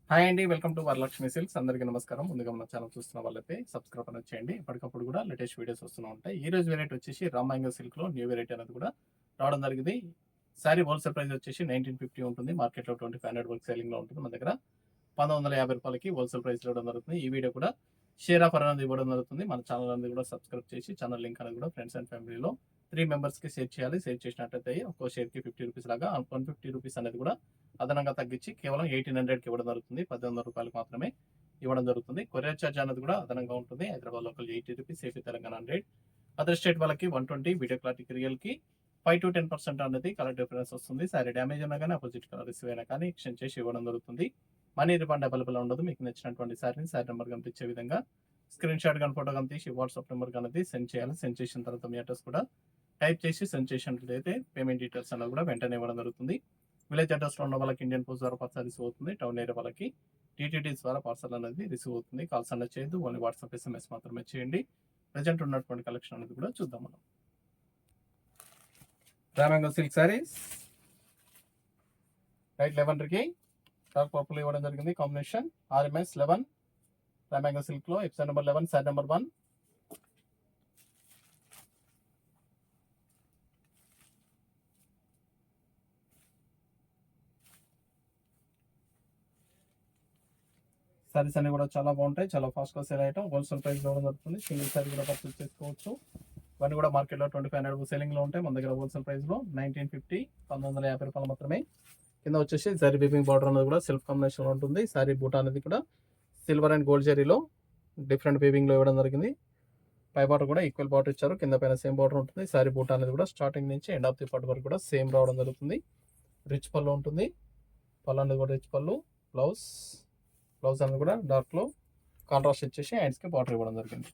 Hi అండి. Welcome to Varalakshmi silks. అందరికీ నమస్కారం. ముందుగా మన ఛానల్ చూస్తున్న వాళ్ళైతే సబ్స్క్రైబ్ అనేది చేయండి. ఎప్పటికప్పుడు కూడా లేటెస్ట్ వీడియోస్ వస్తూనే ఉంటాయి. ఈ రోజు వెరైటీ వచ్చేసి రా మ్యాంగో సిల్క్‌లో న్యూ వెరైటీ అనేది కూడా రావడం జరిగింది. సారీ హోల్‌సేల్ ప్రైస్ వచ్చేసి 1950 ఉంటుంది. మార్కెట్‌లో 2500 వరకు సెల్లింగ్‌లో ఉంటుంది. మన దగ్గర రూ. 1950కి హోల్‌సేల్ ప్రైస్‌లో ఇవ్వడం జరుగుతుంది. ఈ వీడియో కూడా షేర్ ఆఫర్ అనేది ఇవ్వడం జరుగుతుంది. మన ఛానల్ అనేది కూడా సబ్స్క్రైబ్ చేసి ఛానల్ లింక్ అనేది కూడా ఫ్రెండ్స్ అండ్ ఫ్యామిలీలో 3 మెంబర్స్‌కి షేర్ చేయాలి. షేర్ చేసినట్లయితే ఒక్కో షేర్‌కి రూ. 50 లాగా రూ. 150 అనేది కూడా అదనంగా తగ్గించి కేవలం 1800కి ఇవ్వడం జరుగుతుంది. రూ. 1800 మాత్రమే ఇవ్వడం జరుగుతుంది. కొరియర్ చార్జ్ అనేది కూడా అదనంగా ఉంటుంది. హైదరాబాద్ లోకల్ రూ. 80, ఏపీ తెలంగాణ 100, అదర్ స్టేట్ వాళ్ళకి 120, వీడియో క్లారిటీ రియల్‌కి 5-10% అనేది కలర్ డిఫరెన్స్ వస్తుంది. సారీ డ్యామేజ్ అయినా కానీ అపోజిట్ కలర్ రిసీవ్ అయినా కానీ ఎక్స్చేంజ్ చేసి ఇవ్వడం జరుగుతుంది. మనీ రిఫండ్ అవైలబుల్ ఉండదు. మీకు నచ్చినటువంటి సారీని సారీ నెంబర్ కనిపించే విధంగా స్క్రీన్ షాట్ కానీ ఫోటో కానీ తీసి వాట్సాప్ నెంబర్ అనేది సెండ్ చేయాలి. సెండ్ చేసిన తర్వాత మీ అడ్రస్ కూడా టైప్ చేసి సెండ్ చేసినట్లయితే పేమెంట్ డీటెయిల్స్ అనేది కూడా వెంటనే ఇవ్వడం జరుగుతుంది. విలేజ్ అడ్రస్లో ఉన్న వాళ్ళకి ఇండియన్ పోస్ట్ ద్వారా పార్సల్ రిసీవ్ అవుతుంది. టౌన్ ఏరియా వాళ్ళకి టీటీడీ ద్వారా పార్సల్ అనేది రిసీవ్ అవుతుంది. కాల్స్ అనేది చేయొద్దు. ఓన్లీ వాట్సాప్ ఎస్ఎంఎస్ మాత్రమే చేయండి. ప్రజెంట్ ఉన్నటువంటి కలెక్షన్ అనేది కూడా చూద్దాం మనం. Raw mango silk saris light 11కి డార్క్ పర్పుల్ ఇవ్వడం జరిగింది. Combination RMS 11 raw mango silk లో episode number 11 sari number 1. Saris అన్ని కూడా చాలా బాగుంటాయి. చాలా ఫాస్ట్ గా సేల్ అయ్యటం. హోల్సేల్ ప్రైస్ ఇవ్వడం జరుగుతుంది. సింగిల్ సారీ కూడా పర్చేస్ చేసుకోవచ్చు. ఇవన్నీ కూడా మార్కెట్లో 2500 సెల్లింగ్ లో ఉంటాయి. మన దగ్గర హోల్సేల్ ప్రైస్ లో 1950 రూ. 1950 మాత్రమే. కింద వచ్చేసి సారీ బీపింగ్ బార్డర్ అనేది కూడా సెల్ఫ్ కాంబినేషన్ లో ఉంటుంది. సారీ బూటా అనేది కూడా సిల్వర్ అండ్ గోల్డ్ జరీలో డిఫరెంట్ వీవింగ్ లో ఇవ్వడం జరిగింది. పై బార్డర్ కూడా ఈక్వల్ బార్డర్ ఇచ్చారు. కింద పైన సేమ్ బార్డర్ ఉంటుంది. సారీ బూటా అనేది కూడా స్టార్టింగ్ నుంచి ఎండ్ ఆఫ్ ది పార్ట్ వరకు కూడా సేమ్ రావడం జరుగుతుంది. రిచ్ పళ్ళు ఉంటుంది. పళ్ళు అనేది కూడా రిచ్ పళ్ళు. బ్లౌజ్ అనేది కూడా డార్క్ లో కాంట్రాస్ట్ ఇచ్చేసి హ్యాండ్స్ కి బార్డర్ ఇవ్వడం జరిగింది.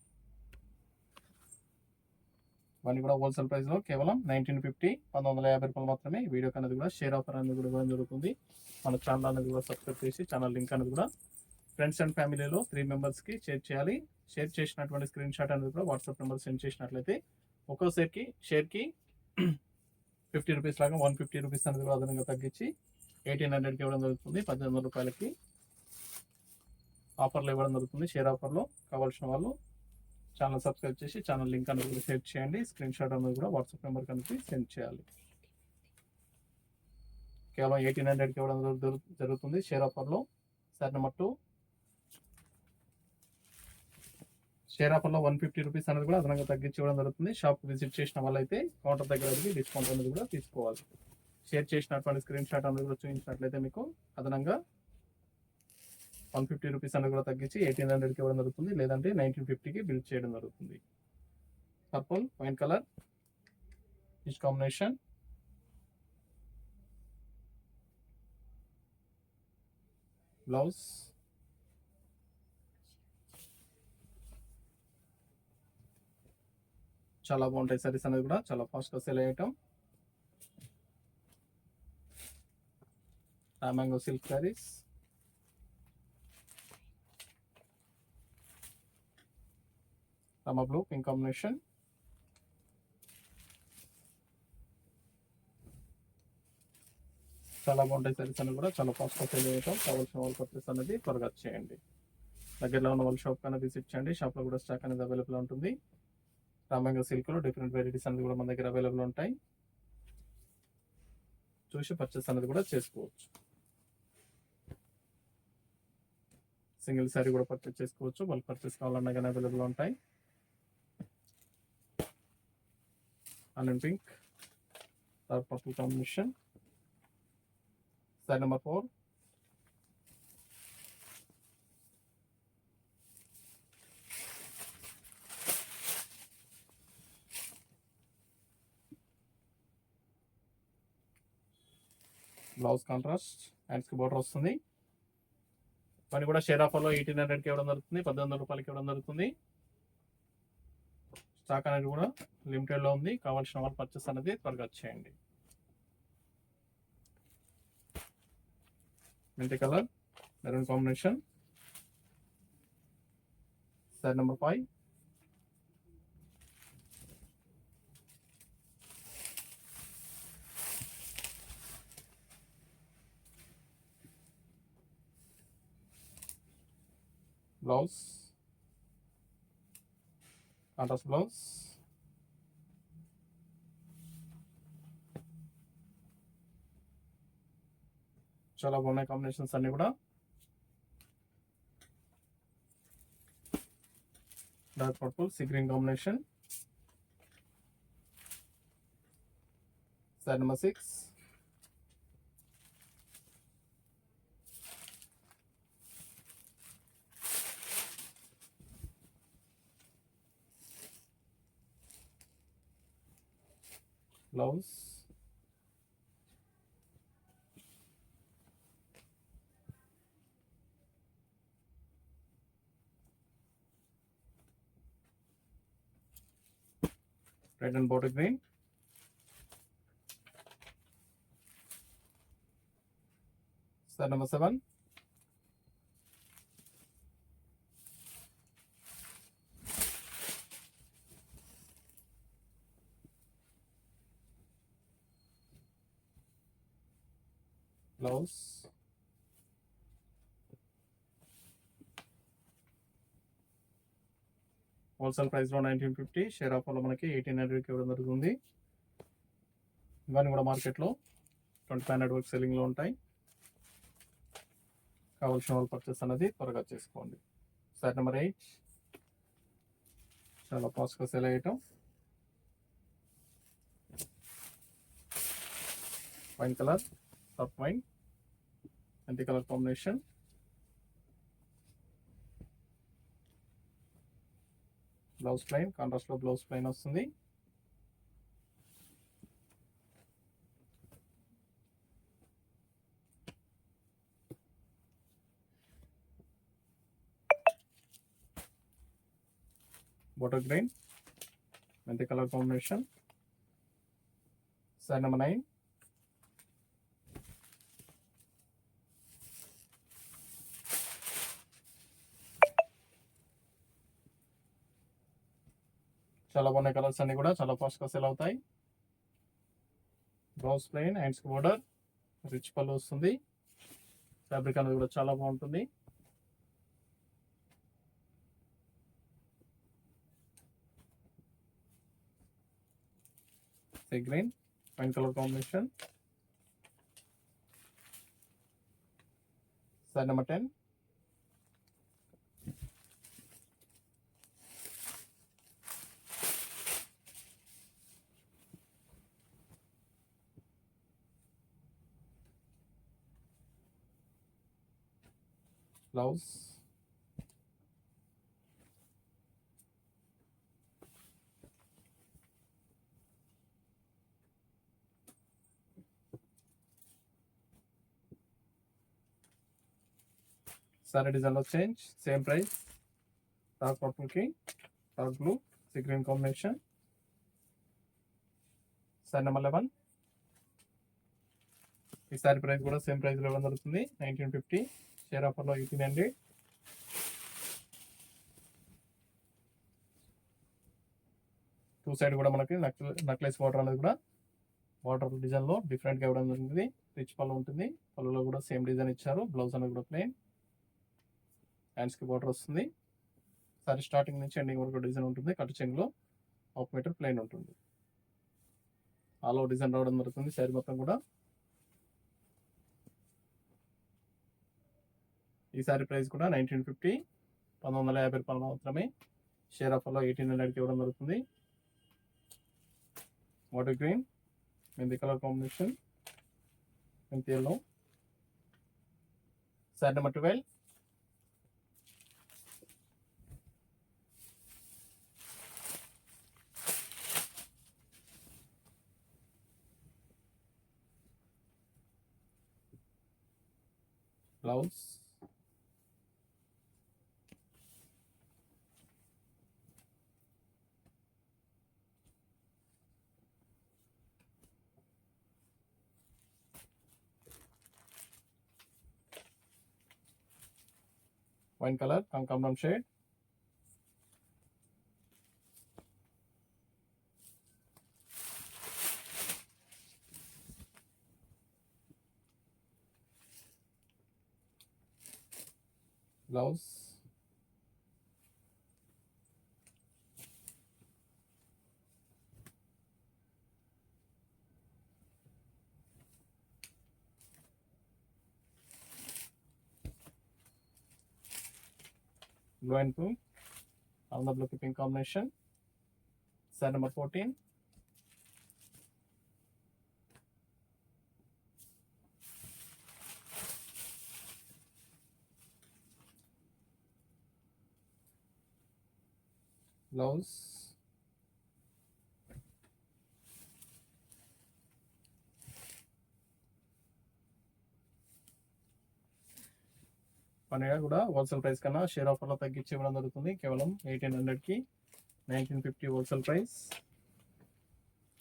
ఇవన్నీ కూడా హోల్సేల్ ప్రైస్ లో కేవలం 1950 మాత్రమే. వీడియో అనేది కూడా షేర్ ఆఫర్ అనేది కూడా ఇవ్వడం జరుగుతుంది. మన ఛానల్ అనేది కూడా సబ్స్క్రైబ్ చేసి ఛానల్ లింక్ అనేది కూడా ఫ్రెండ్స్ అండ్ ఫ్యామిలీలో 3 మెంబర్స్కి షేర్ చేయాలి. షేర్ చేసినటువంటి స్క్రీన్ షాట్ అనేది కూడా వాట్సాప్ నెంబర్ సెండ్ చేసినట్లయితే ఒక్కో షేర్కి రూ. 50 లాగా రూ. 150 అనేది కూడా అదనంగా తగ్గించి 1800కి ఇవ్వడం జరుగుతుంది. 1800 ఆఫర్లో ఇవ్వడం జరుగుతుంది. షేర్ ఆఫర్లో కావాల్సిన వాళ్ళు ఛానల్ సబ్స్క్రైబ్ చేసి ఛానల్ లింక్ అనేది కూడా షేర్ చేయండి. స్క్రీన్ షాట్ అనేది కూడా వాట్సాప్ నెంబర్ కనుక సెండ్ చేయాలి. కేవలం 1800కి ఇవ్వడం జరుగుతుంది. షేర్ ఆఫర్లో సారీ నెంబర్ 2. షేర్ ఆఫర్లో రూ. 150 అనేది కూడా అదనంగా తగ్గించి ఇవ్వడం జరుగుతుంది. షాప్ విజిట్ చేసిన వాళ్ళైతే కౌంటర్ దగ్గర డిస్కౌంట్ అనేది కూడా తీసుకోవాలి. షేర్ చేసినటువంటి స్క్రీన్ షాట్ అనేది కూడా చూపించినట్లయితే మీకు అదనంగా రూ. 150 అనేది కూడా తగ్గించి 1800కి ఇవ్వడం జరుగుతుంది. లేదంటే 1950కి బిల్ చేయడం జరుగుతుంది. Purple wine colour each combination. Blouse చాలా బాగుంటాయి. సారీస్ అనేది కూడా చాలా ఫాస్ట్గా సేల్ అయ్యటం. Raw mango silk saris Rama blue pink combination. చాలా బాగుంటాయి. సారీస్ అనేది కూడా చాలా ఫాస్ట్గా సేల్ అయ్యటం. కావాల్సిన వాళ్ళు పర్చేస్ అనేది త్వరగా చేయండి. దగ్గరలో ఉన్న వాళ్ళ షాప్ కన్నా విజిట్ చేయండి. షాప్లో కూడా స్టాక్ అనేది అవైలబుల్ ఉంటుంది. రా మ్యాంగో సిల్క్లో డిఫరెంట్ వెరైటీస్ అనేది కూడా మన దగ్గర అవైలబుల్ ఉంటాయి. చూసి పర్చేస్ అనేది కూడా చేసుకోవచ్చు. సింగిల్ సారీ కూడా పర్చేస్ చేసుకోవచ్చు. బల్క్ పర్చేస్ కావాలన్నా కానీ అవైలబుల్ ఉంటాయి. Onion pink dark purple combination. Sari number 4. Blouse contrast హ్యాండ్స్కి బార్డర్ వస్తుంది. పని కూడా షేర్ ఆఫర్లో 1800కి ఇవ్వడం జరుగుతుంది. 1800 ఇవ్వడం జరుగుతుంది. స్టాక్ అనేది కూడా లిమిటెడ్లో ఉంది. కావాల్సిన వాళ్ళు పర్చేస్ అనేది త్వరగా చేయండి. మెంతి colour maroon combination. Sari number 5. Blouse, contrast blouse, చాలా బాగున్నాయి కాంబినేషన్స్ అన్ని కూడా. Dark purple, see green combination. Sari number 6. Blouse, red and bottle green. Set number 7. Blouse. Wholesale price లో 1950, షేర్ ఆఫ్ లో మనకి 1800 ఇవ్వడం జరుగుతుంది. ఇవన్నీ కూడా మార్కెట్ లో 2500 వరకు సెల్లింగ్ లో ఉంటాయి. కావాల్సిన వాళ్ళు పర్చేస్ అనేది త్వరగా చేసుకోండి. సెట్ నెంబర్ 8 చాలా ఫాస్ట్గా సెల్ అయ్యటం. వైన్ కలర్, టాప్ వైన్, మెంతి colour combination. Blouse plain, contrast లో బ్లౌజ్ ప్లెయిన్ వస్తుంది. బాటిల్ గ్రీన్, మెంతి కలర్ కాంబినేషన్. Size number 9. చాలా బాగున్నాయి కలర్స్ అన్ని కూడా చాలా ఫాస్ట్గా సెల్ అవుతాయి. బ్లౌజ్ ప్లెయిన్, హ్యాండ్స్ కి బోర్డర్, రిచ్ పళ్ళు వస్తుంది. ఫ్యాబ్రిక్ అనేది కూడా చాలా బాగుంటుంది. Sea green, wine colour combination. Size number 10. Blouse, sari design లో change, same price. Dark purple కి dark blue, sea green combination. Sari number 11. ఈ సారీ ప్రైస్ కూడా సేమ్ ప్రైస్ లో ఇవ్వడం జరుగుతుంది. 1950, షేర్ ఆఫర్ లో 1800. టూ సైడ్ కూడా మనకి నక్లెస్ బార్డర్ అనేది కూడా బార్డర్ డిజైన్ లో డిఫరెంట్ గా ఇవ్వడం జరిగింది. రిచ్ పళ్ళు ఉంటుంది. పళ్ళులో కూడా సేమ్ డిజైన్ ఇచ్చారు. బ్లౌజ్ అనేది కూడా ప్లెయిన్, హ్యాండ్స్ కి బార్డర్ వస్తుంది. సారీ స్టార్టింగ్ నుంచి ఎండింగ్ వరకు డిజైన్ ఉంటుంది. కట్ చెంగ్ లో హాఫ్ మీటర్ ప్లెయిన్ ఉంటుంది. ఆల్ ఓవర్ డిజైన్ రావడం జరుగుతుంది సారీ మొత్తం కూడా. ఈ సారీ ప్రైస్ కూడా 1950, 1950 రూపాయలు మాత్రమే. షేర్ ఆఫర్లో 1800కి ఇవ్వడం జరుగుతుంది. వాటర్ గ్రీన్, మెంతి కలర్ కాంబినేషన్, మెంతి yellow. Sari number 12. Blouse, wine colour కనకాంబరం shade. Blouse, blue and blue, on the blue pink combination. Set number 14. Blouse. పనిగా కూడా హోల్సేల్ ప్రైస్ కన్నా షేర్ ఆఫర్లో తగ్గించి ఇవ్వడం జరుగుతుంది. కేవలం 1800కి 1950 హోల్సేల్ ప్రైస్.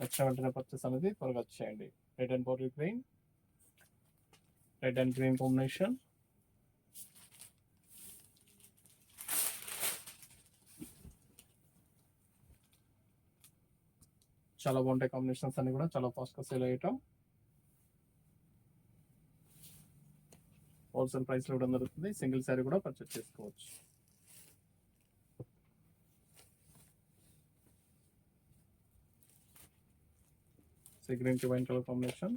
నచ్చిన వెంటనే పర్చేస్ అనేది త్వరగా వచ్చేయండి. Red and bottle green, red and green combination. చాలా బాగుంటాయి కాంబినేషన్స్ అన్ని కూడా చాలా ఫాస్ట్గా సేల్ అయ్యటం. హోల్సేల్ ప్రైస్లో ఇవ్వడం జరుగుతుంది. సింగిల్ శారీ కూడా పర్చేస్ చేసుకోవచ్చు. సీ గ్రీన్ కి వైన్ కలర్ కాంబినేషన్.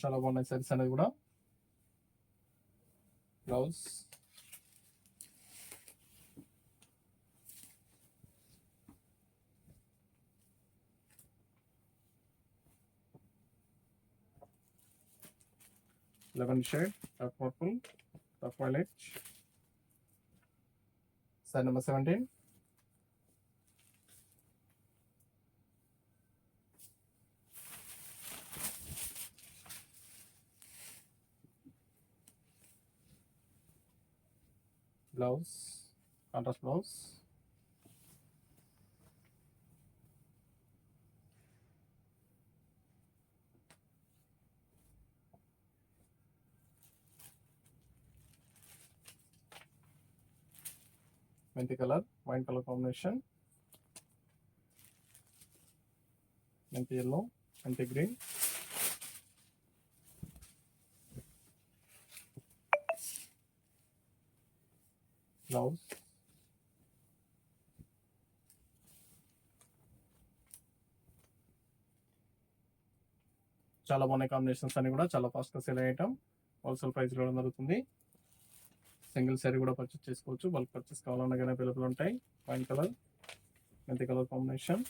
చాలా బాగున్నాయి సారీస్ అనేది కూడా. Blouse, lemon shade, dark purple, dark violet. Size number 17. Blouse, contrast blouse. మెంతి కలర్, వైన్ కలర్ కాంబినేషన్. మెంతి ఎల్లో, మెంతి గ్రీన్. బ్లౌజ్, చాలా బాగున్నాయి కాంబినేషన్స్ అన్ని కూడా చాలా ఫాస్ట్గా సేల్ అయ్యటం. హోల్సేల్ ప్రైస్ ఇవ్వడం జరుగుతుంది. సింగిల్ శారీ కూడా పర్చేస్ చేసుకోవచ్చు. బల్క్ పర్చేస్ కావాలన్నా కానీ అవైలబుల్ ఉంటాయి. వైన్ కలర్, మెంతి కలర్ కాంబినేషన్.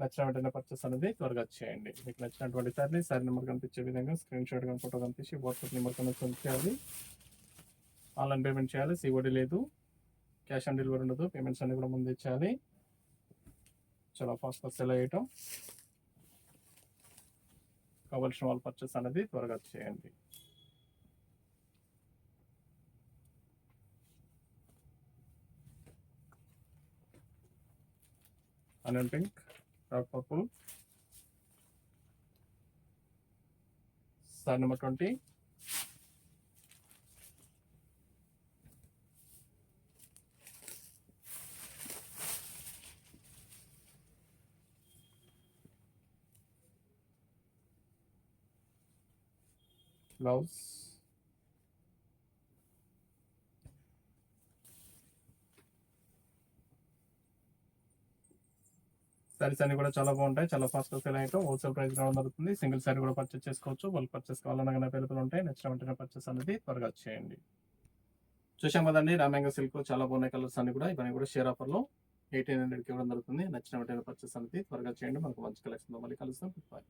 నచ్చిన వెంటనే పర్చేస్ అనేది త్వరగా చేయండి. మీకు నచ్చినటువంటి శారీ నెంబర్ కనిపించే విధంగా స్క్రీన్ షాట్ కానీ ఫోటో కనిపించి వాట్సాప్ నెంబర్ కనెక్ట్ చేయాలి. ఆన్లైన్ పేమెంట్ చేయాలి. సిఓడి లేదు, క్యాష్ ఆన్ డెలివరీ ఉండదు. పేమెంట్స్ అన్ని కూడా ముందు ఇచ్చేయాలి. చాలా ఫాస్ట్గా సెల్ అయ్యటం. కావాల్సిన వాళ్ళు పర్చేస్ అనేది త్వరగా చేయండి. Onion pink, dark purple. Size number 20. Blouse, saris అన్ని కూడా చాలా బాగుంటాయి. చాలా ఫాస్ట్గా సేల్ అయ్యటం. హోల్సేల్ ప్రైస్ రావడం జరుగుతుంది. సింగిల్ శారీ కూడా పర్చేస్ చేసుకోవచ్చు. వాళ్ళు పర్చేస్ కావాలన్నా కానీ అవైలబుల్ ఉంటాయి. నచ్చిన వెంటనే పర్చేస్ అనేది త్వరగా చేయండి. చూసాం కదండి, రామ్యాంగో సిల్క్ చాలా బాగున్నాయి కలర్స్ అన్ని కూడా. ఇవన్నీ కూడా షేర్ ఆఫర్లో 1800కి ఇవ్వడం జరుగుతుంది. నచ్చిన వెంటనే పర్చేస్ అనేది త్వరగా చేయండి. మనకు మంచి కలెక్షన్ మళ్ళీ కలుస్తాం. బాయ్.